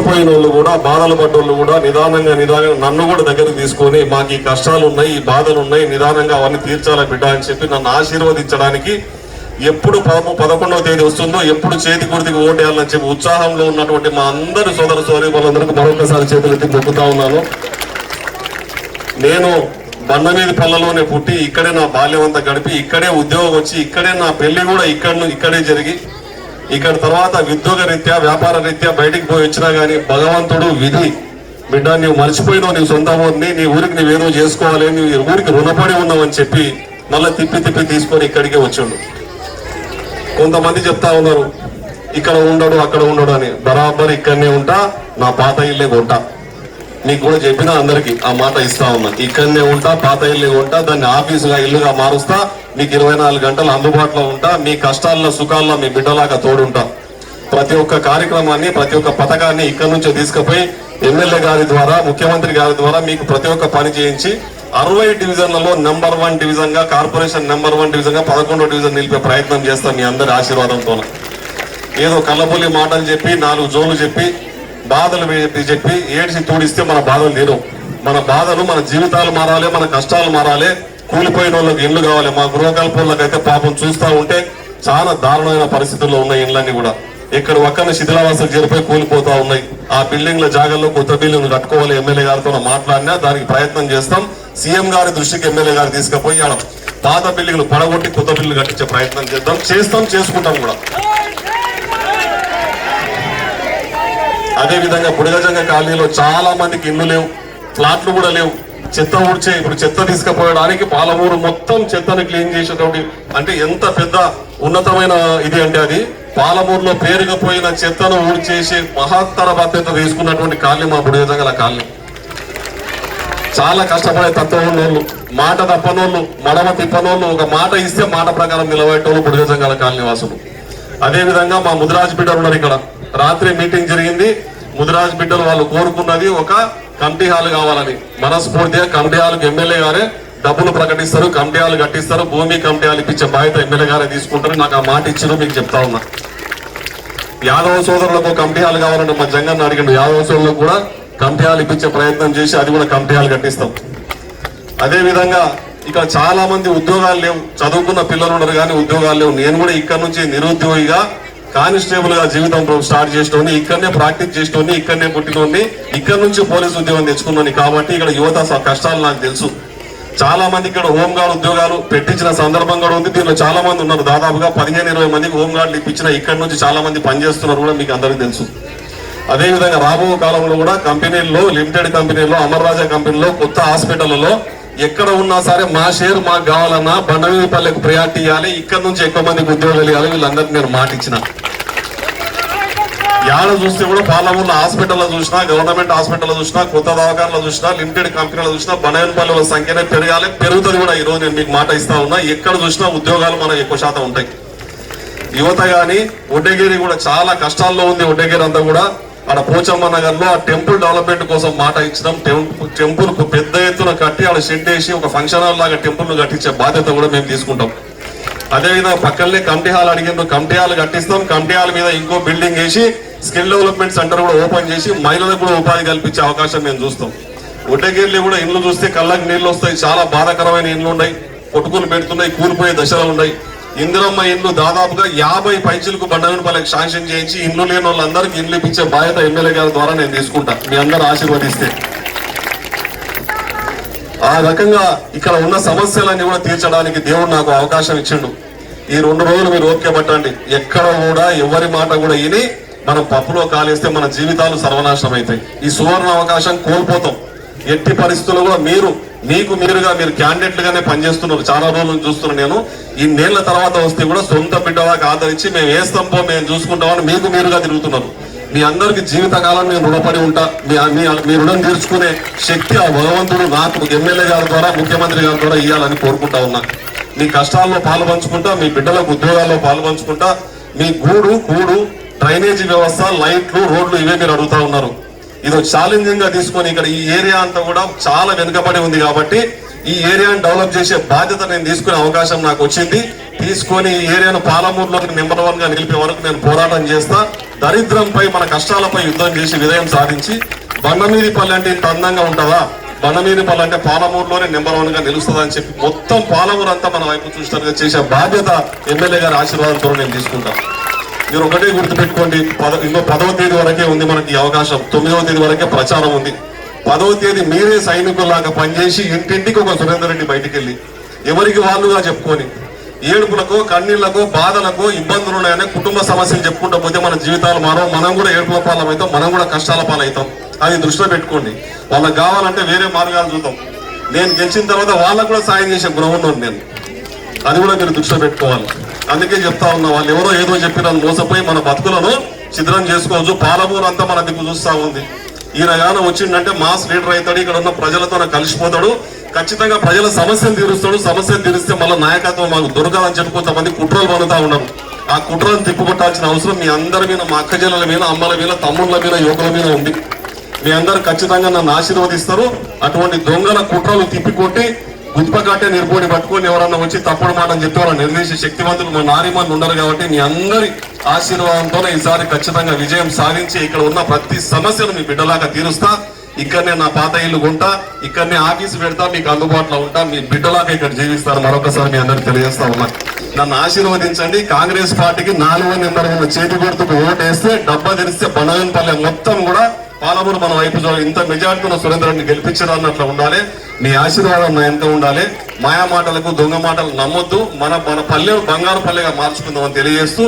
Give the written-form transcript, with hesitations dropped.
నష్టపోయిన వాళ్ళు కూడా, బాధలు పడ్డ వాళ్ళు కూడా నిదానంగా నన్ను కూడా దగ్గరికి తీసుకొని మాకు ఈ కష్టాలు ఉన్నాయి, ఈ బాధలు ఉన్నాయి, నిదానంగా అవన్నీ తీర్చాలి బిడ్డ అని చెప్పి నన్ను ఆశీర్వదించడానికి ఎప్పుడు 11వ తేదీ వస్తుందో ఎప్పుడు చేతి గుర్తికి ఓటేయాలని చెప్పి ఉత్సాహంలో ఉన్నటువంటి మా అందరి సోదర సోదరీమణులందరికీ మరొకసారి చేతులెత్తి మొక్కుతా ఉన్నాను. నేను బండమీది పల్లెలోనే పుట్టి ఇక్కడే నా బాల్యం అంతా గడిపి ఇక్కడే ఉద్యోగం వచ్చి ఇక్కడే నా పెళ్లి కూడా ఇక్కడే జరిగి ఇక్కడ తర్వాత ఉద్యోగ రీత్యా వ్యాపార రీత్యా బయటికి పోయి వచ్చినా కానీ భగవంతుడు విధి బిడ్డ నీవు మర్చిపోయినావు, నీవు సొంత ఊరిని, నీ ఊరికి నీవేదో చేసుకోవాలి, నీ ఊరికి రుణపడి ఉన్నావు అని చెప్పి మళ్ళీ తిప్పి తీసుకొని ఇక్కడికే వచ్చిండు. కొంతమంది చెప్తా ఉన్నారు ఇక్కడ ఉండడు అక్కడ ఉండడు అని. బరాబర్ ఇక్కడనే ఉంటా, నా పాత ఇల్లే కొంటా. మీకు కూడా చెప్పిన అందరికి ఆ మాట ఇస్తా ఉన్నా. ఇక్కడనే ఉంటా, పాత ఇల్లే ఉంటా, దాన్ని ఆఫీసుగా ఇల్లుగా మారుస్తా, మీకు 24 గంటలు అందుబాటులో ఉంటా, మీ కష్టాల్లో సుఖాల్లో మీ బిడ్డలాగా తోడుంటా. ప్రతి ఒక్క కార్యక్రమాన్ని, ప్రతి ఒక్క పథకాన్ని ఇక్కడ నుంచే తీసుకుపోయి ఎమ్మెల్యే గారి ద్వారా, ముఖ్యమంత్రి గారి ద్వారా మీకు ప్రతి ఒక్క పని చేయించి 60 డివిజన్లలో నెంబర్ 1 డివిజన్ గా, కార్పొరేషన్ నెంబర్ 1 డివిజన్ గా 11వ డివిజన్ నిలిపే ప్రయత్నం చేస్తాం మీ అందరి ఆశీర్వాదంతో. ఏదో కళ్ళబొల్లి మాటలు చెప్పి 4 జోలు చెప్పి బాధలు చెప్పి ఏడ్చి తోడిస్తే మన బాధలు తీరవు. మన బాధలు, మన జీవితాలు మారాలి, మన కష్టాలు మారాలి, కూలిపోయిన వాళ్ళకి ఇల్లు కావాలి. మా గృహకల్పనలకు అయితే పాపం చూస్తూ ఉంటే చాలా దారుణమైన పరిస్థితుల్లో ఉన్నాయి ఇళ్ళన్నీ కూడా. ఇక్కడ ఒక్కరిని శిథిలావాసాలు చేరిపోయి కూలిపోతా ఉన్నాయి. ఆ బిల్డింగ్ల జాగాల్లో కొత్త బిల్డింగ్లు కట్టుకోవాలి. ఎమ్మెల్యే గారితో మాట్లాడినా దానికి ప్రయత్నం చేస్తాం. సీఎం గారి దృష్టికి ఎమ్మెల్యే గారు తీసుకుపోయి పాత బిల్డింగ్లు పడగొట్టి కొత్త బిల్డింగ్లు కట్టించే ప్రయత్నం చేసుకుంటాం కూడా. అదే విధంగా బుడిగజంగ కాలనీలో చాలా మందికి ఇల్లు లేవు, ఫ్లాట్లు కూడా లేవు. చెత్త ఊడ్చే ఇప్పుడు చెత్త తీసుకుపోయడానికి పాలమూరు మొత్తం చెత్తను క్లీన్ చేసేటువంటి, అంటే ఎంత పెద్ద ఉన్నతమైన ఇది అంటే అది పాలమూరులో పేరుగా పోయిన చెత్తను ఊడ్చేసి మహత్తర బాధ్యత తీసుకున్నటువంటి కాలనీ మా బుడిగజంగల కాలనీ. చాలా కష్టపడే తత్వం ఉన్నోళ్ళు, మాట తప్పనోళ్ళు, మడమ తిప్పనోళ్ళు, ఒక మాట ఇస్తే మాట ప్రకారం నిలబెట్టేవాళ్ళు బుడిగజంగల కాలనీ వాసులు. అదే విధంగా మా ముదిరాజ్ బిడ్డలు ఉన్నారు. ఇక్కడ రాత్రి మీటింగ్ జరిగింది. ముదిరాజ్ బిడ్డలు వాళ్ళు కోరుకున్నది ఒక కమిటీ హాల్ కావాలని. మనస్ఫూర్తిగా కమిటీ హాల్కి ఎమ్మెల్యే గారే డబ్బులు ప్రకటిస్తారు, కమిటీ హాల్ కట్టిస్తారు, భూమి కమిటీ హాల్ ఇప్పించే బాధ్యత ఎమ్మెల్యే గారే తీసుకుంటారు. నాకు ఆ మాట ఇచ్చిన మీకు చెప్తా ఉన్నా. యాదవ సోదరులకు కమిటీ హాల్ కావాలంటే మా జంగన్న అడిగిండు. యాదవ సోదరులకు కూడా కమిటీ హాల్ ఇప్పించే ప్రయత్నం చేసి అది కూడా కమిటీ హాల్ కట్టిస్తాం. అదే విధంగా ఇక్కడ చాలా మంది ఉద్యోగాలు లేవు, చదువుకున్న పిల్లలు ఉన్నారు కానీ ఉద్యోగాలు లేవు. నేను కూడా ఇక్కడ నుంచి నిరుద్యోగిగా కానిస్టేబుల్ గా జీవితం స్టార్ట్ చేసినోని, ఇక్కడనే ప్రాక్టీస్ చేసినోని, ఇక్కడనే పుట్టినోని, ఇక్కడ నుంచి పోలీసు ఉద్యోగం తెచ్చుకున్నాను. కాబట్టి ఇక్కడ యువత కష్టాలు నాకు తెలుసు. చాలా మంది ఇక్కడ హోంగార్డ్ ఉద్యోగాలు పెట్టించిన సందర్భం కూడా ఉంది. దీనిలో చాలా మంది ఉన్నారు. దాదాపుగా 15-20 మందికి హోంగార్డులు ఇప్పించిన ఇక్కడ నుంచి చాలా మంది పనిచేస్తున్నారు కూడా మీకు అందరికీ తెలుసు. అదేవిధంగా రాబో కాలంలో కూడా కంపెనీల్లో, లిమిటెడ్ కంపెనీల్లో, అమర్ రాజా కంపెనీలో, కొత్త హాస్పిటల్లో ఎక్కడ ఉన్నా సరే మా షేర్ మాకు కావాలన్నా బండమీదపల్లెకు ప్రయారిటీ ఇవ్వాలి, ఇక్కడ నుంచి ఎక్కువ మందికి ఉద్యోగాలు ఇవ్వాలి. వీళ్ళందరికీ నేను మాట ఇచ్చిన. యాడ చూస్తే కూడా పాలమూరులో హాస్పిటల్లో చూసినా, గవర్నమెంట్ హాస్పిటల్లో చూసినా, కొత్త దవాఖానలో చూసినా, లిమిటెడ్ కంపెనీలో చూసినా బండమీదపల్లెల సంఖ్యనే పెరగాలి, పెరుగుతుంది కూడా. ఈ రోజు నేను మీకు మాట ఇస్తా ఉన్నా. ఎక్కడ చూసినా ఉద్యోగాలు మనకు ఎక్కువ శాతం ఉంటాయి. యువత గాని ఒడ్డగిరి కూడా చాలా కష్టాల్లో ఉంది. ఒడ్డగిరి అంతా కూడా ఆడ పోచమ్మ నగర్ లో ఆ టెంపుల్ డెవలప్మెంట్ కోసం మాట ఇచ్చినాం. టెంపుల్ కు పెద్ద ఎత్తున కట్టి ఆడ షెడ్ వేసి ఒక ఫంక్షన్ హాల్ లాగా టెంపుల్ ను కట్టించే బాధ్యత కూడా మేము తీసుకుంటాం. అదేవిధంగా పక్కనే కమిటీ హాల్ అడిగిన, కమిటీ హాల్ కట్టిస్తాం. కమిటీ హాల్ మీద ఇంకో బిల్డింగ్ వేసి స్కిల్ డెవలప్మెంట్ సెంటర్ కూడా ఓపెన్ చేసి మహిళలకు కూడా ఉపాధి కల్పించే అవకాశం మేము చూస్తాం. ఒడ్డగిరిలో కూడా ఇండ్లు చూస్తే కళ్ళకి నీళ్లు వస్తాయి. చాలా బాధాకరమైన ఇండ్లు ఉన్నాయి, కొట్టుకుని పెడుతున్నాయి, కూలిపోయే దశలు ఉన్నాయి. ఇందిరమ్మ ఇండ్లు దాదాపుగా 50 పైచీలకు బండమీదపల్లెకి శాంక్షన్ చేయించి ఇండ్లు లేని వాళ్ళందరికీ ఇండ్లు ఇప్పించే బాధ్యత ఎమ్మెల్యే గారి ద్వారా నేను తీసుకుంటా, మీ అందరూ ఆశీర్వదిస్తే. ఆ రకంగా ఇక్కడ ఉన్న సమస్యలన్నీ కూడా తీర్చడానికి దేవుడు నాకు అవకాశం ఇచ్చిండు. ఈ 2 రోజులు మీరు ఓపిక పట్టండి. ఎక్కడ కూడా ఎవరి మాట కూడా విని మనం పప్పులో కాలేస్తే మన జీవితాలు సర్వనాశనం అవుతాయి. ఈ సువర్ణ అవకాశం కోల్పోతాం. ఎట్టి పరిస్థితుల్లో కూడా మీకు మీరుగా మీరు క్యాండిడేట్లుగానే పనిచేస్తున్నారు. చాలా రోజుల నుంచి చూస్తున్నాను నేను. ఈ నెలల తర్వాత వస్తే కూడా సొంత బిడ్డలాగా ఆదరించి మేము వేస్తాంపో మేము చూసుకుంటామని మీకు మీరుగా తిరుగుతున్నారు. మీ అందరికి జీవితకాలం నేను రుణపడి ఉంటా. మీ రుణం తీర్చుకునే శక్తి ఆ భగవంతుడు నాకు ఎమ్మెల్యే గారి ద్వారా, ముఖ్యమంత్రి గారి ద్వారా ఇవ్వాలని కోరుకుంటా ఉన్నా. మీ కష్టాల్లో పాలు పంచుకుంటా, మీ బిడ్డలకు ఉద్యోగాల్లో పాలు పంచుకుంటా, మీ కూడు డ్రైనేజీ వ్యవస్థ, లైట్లు, రోడ్లు ఇవే మీరు అడుగుతా ఉన్నారు. ఇది ఛాలెంజింగ్ గా తీసుకొని ఇక్కడ ఈ ఏరియా అంతా కూడా చాలా వెనుకబడి ఉంది. కాబట్టి ఈ ఏరియాను డెవలప్ చేసే బాధ్యత నేను తీసుకునే అవకాశం నాకు వచ్చింది. తీసుకొని ఈ ఏరియాను పాలమూరులోకి నెంబర్ 1 గా నిలిపే వరకు నేను పోరాటం చేస్తా. దరిద్రంపై మన కష్టాలపై యుద్ధం చేసి విజయం సాధించి బండమీదిపల్లి అంటే ఇంత అందంగా ఉంటుందా, బండమీదిపల్లి అంటే పాలమూరులోనే నెంబర్ 1 గా నిలుస్తుందని చెప్పి మొత్తం పాలమూరు అంతా మన వైపు చూసినట్టుగా చేసే బాధ్యత ఎమ్మెల్యే గారి ఆశీర్వాదంతో నేను తీసుకుంటాను. మీరు ఒకటే గుర్తుపెట్టుకోండి, ఇంకో 10వ తేదీ వరకే ఉంది మనకి ఈ అవకాశం. 9వ తేదీ వరకే ప్రచారం ఉంది. 10వ తేదీ మీరే సైనికుల్లాగా పనిచేసి ఇంటింటికి ఒక సురేందర్ రెడ్డి బయటికి వెళ్ళి ఎవరికి వాళ్ళుగా చెప్పుకొని ఏడుపులకు, కన్నీళ్లకు, బాధలకు, ఇబ్బందులు ఉన్నాయని కుటుంబ సమస్యలు చెప్పుకుంటూ పోతే మన జీవితాలు మారో, మనం కూడా ఏడుపుల పాలవుతాం, మనం కూడా కష్టాల పాలవుతాం. అది దృష్టిలో పెట్టుకోండి. వాళ్ళకి కావాలంటే వేరే మార్గాలు చూద్దాం. నేను గెలిచిన తర్వాత వాళ్ళకు కూడా సాయం చేసే గుణం ఉన్నాను నేను. అది కూడా మీరు దృష్టిలో పెట్టుకోవాలి. అందుకే చెప్తా ఉన్నా, వాళ్ళు ఎవరో ఏదో చెప్పిన మోసపోయి మన బతుకులను సిద్ధం చేసుకోవచ్చు. పాలమూరు అంతా మన దిక్కు చూస్తా ఉంది. ఈయన గాన వచ్చిందంటే మాస్ లీడర్ అవుతాడు, ఇక్కడ ఉన్న ప్రజలతో కలిసిపోతాడు, ఖచ్చితంగా ప్రజల సమస్యలు తీరుస్తాడు. సమస్యలు తీరిస్తే మళ్ళీ నాయకత్వం మాకు దొరకదని చెప్పి కొంతమంది కుట్రలు పనుతా ఉన్నారు. ఆ కుట్రలను తిప్పుకొట్టాల్సిన అవసరం మీ అందరి మీద, మా అక్క చెల్లెల మీద, అమ్మల మీద, తమ్ముళ్ళ మీద, యువకుల మీద ఉంది. మీ అందరు ఖచ్చితంగా నన్ను ఆశీర్వదిస్తారు. అటువంటి దొంగల కుట్రలు తిప్పికొట్టి గుత్పకట్టే నిర్పోడి పట్టుకొని ఎవరన్నా వచ్చి తప్పుడు మాటని చెప్పి వాళ్ళని నిర్దేశించే శక్తివంతులు మా నారీమన్లు ఉండరు. కాబట్టి మీ అందరి ఆశీర్వాదంతో ఈసారి ఖచ్చితంగా విజయం సాధించి ఇక్కడ ఉన్న ప్రతి సమస్యను మీ బిడ్డలాగా తీరుస్తా. ఇక్కడనే నా పాత ఇల్లు కొంటా, ఇక్కడనే ఆఫీసు పెడతా, మీకు అందుబాటులో ఉంటా, మీ బిడ్డలాగా ఇక్కడ జీవిస్తారు. మరొకసారి మీ అందరికి తెలియజేస్తా ఉన్నా. నన్ను ఆశీర్వదించండి. కాంగ్రెస్ పార్టీకి 4వ నెంబర్ ఉన్న చేతి గుర్తుకు ఓటేస్తే డబ్బా తెరిస్తే బండగన్పల్లె మొత్తం కూడా పాలమూరు మన వైపు ఇంత మెజార్టీలో సురేంద్రని గెలిపించడం అన్నట్లు ఉండాలి. మీ ఆశీర్వాదం నా ఎంత ఉండాలి. మాయా మాటలకు, దొంగ మాటలు నమ్మొద్దు. మన పల్లెలు బంగారు పల్లెగా మార్చుకుందామని తెలియజేస్తూ